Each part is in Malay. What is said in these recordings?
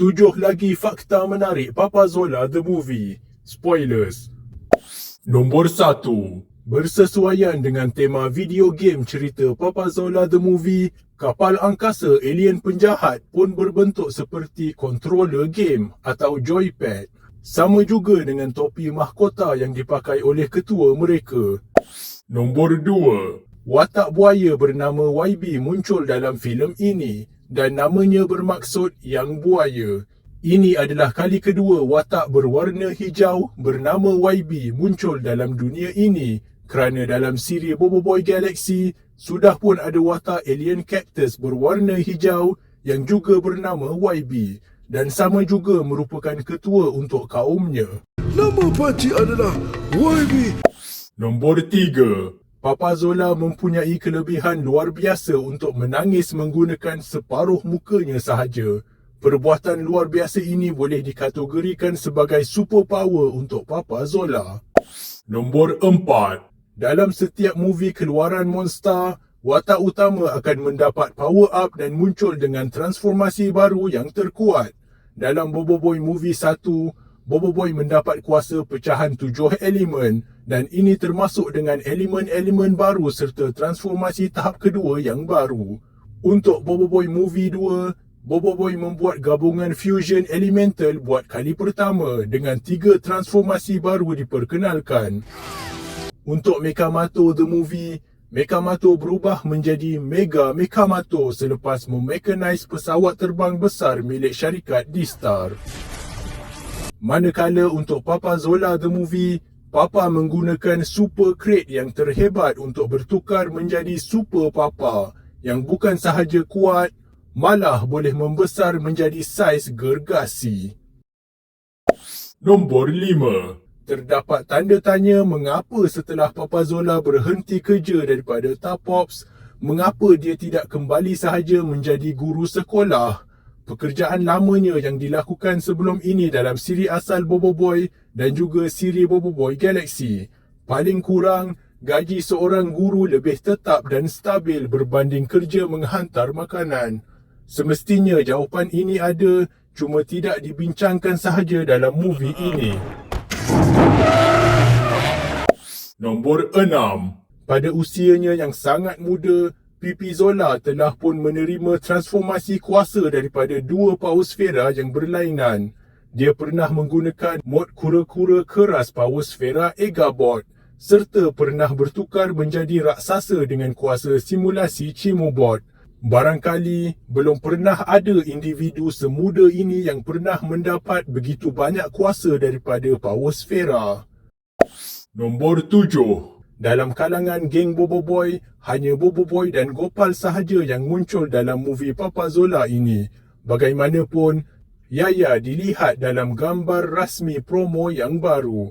7 lagi fakta menarik Papa Zola The Movie. Spoilers. Nombor 1. Bersesuaian dengan tema video game cerita Papa Zola The Movie, kapal angkasa alien penjahat pun berbentuk seperti controller game atau joypad. Sama juga dengan topi mahkota yang dipakai oleh ketua mereka. Nombor 2. Watak buaya bernama YB muncul dalam filem ini dan namanya bermaksud Yang Buaya. Ini adalah kali kedua watak berwarna hijau bernama YB muncul dalam dunia ini kerana dalam siri Bobo Boy Galaxy sudah pun ada watak alien cactus berwarna hijau yang juga bernama YB dan sama juga merupakan ketua untuk kaumnya. Nama pakcik adalah YB. Nombor 3. Papa Zola mempunyai kelebihan luar biasa untuk menangis menggunakan separuh mukanya sahaja. Perbuatan luar biasa ini boleh dikategorikan sebagai superpower untuk Papa Zola. Nombor 4. Dalam setiap movie keluaran monster, watak utama akan mendapat power up dan muncul dengan transformasi baru yang terkuat. Dalam Bobo Boy Movie 1, Bobo Boy mendapat kuasa pecahan 7 elemen dan ini termasuk dengan elemen-elemen baru serta transformasi tahap kedua yang baru. Untuk Bobo Boy Movie 2, Bobo Boy membuat gabungan fusion elemental buat kali pertama dengan 3 transformasi baru diperkenalkan. Untuk Mekamato The Movie, Mekamato berubah menjadi Mega Mekamato selepas memekanize pesawat terbang besar milik syarikat D-Star. Manakala untuk Papa Zola The Movie, Papa menggunakan Super Crate yang terhebat untuk bertukar menjadi Super Papa yang bukan sahaja kuat, malah boleh membesar menjadi saiz gergasi. Nombor 5. Terdapat tanda tanya mengapa setelah Papa Zola berhenti kerja daripada Tapops, mengapa dia tidak kembali sahaja menjadi guru sekolah. Pekerjaan lamanya yang dilakukan sebelum ini dalam siri asal Bobo Boy dan juga siri Bobo Boy Galaxy. Paling kurang, gaji seorang guru lebih tetap dan stabil berbanding kerja menghantar makanan. Semestinya jawapan ini ada, cuma tidak dibincangkan sahaja dalam movie ini. Nombor 6. Pada usianya yang sangat muda, Pipi Zola telah pun menerima transformasi kuasa daripada 2 power sfera yang berlainan. Dia pernah menggunakan mod kura-kura keras power sfera Egabot serta pernah bertukar menjadi raksasa dengan kuasa simulasi Chimobot. Barangkali belum pernah ada individu semuda ini yang pernah mendapat begitu banyak kuasa daripada power sfera. Nombor 7. Dalam kalangan geng Bobo Boy, hanya Bobo Boy dan Gopal sahaja yang muncul dalam movie Papa Zola ini. Bagaimanapun, Yaya dilihat dalam gambar rasmi promo yang baru.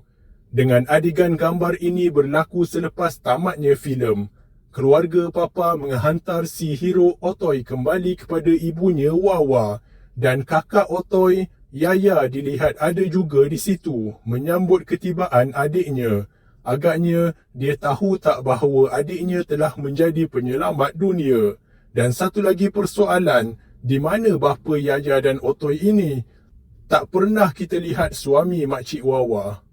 Dengan adegan gambar ini berlaku selepas tamatnya filem. Keluarga Papa menghantar si hero Otoy kembali kepada ibunya Wawa dan kakak Otoy, Yaya dilihat ada juga di situ menyambut ketibaan adiknya. Agaknya dia tahu tak bahawa adiknya telah menjadi penyelamat dunia. Dan satu lagi persoalan, di mana bapa Yaya dan Otoy ini? Tak pernah kita lihat suami Makcik Wawa.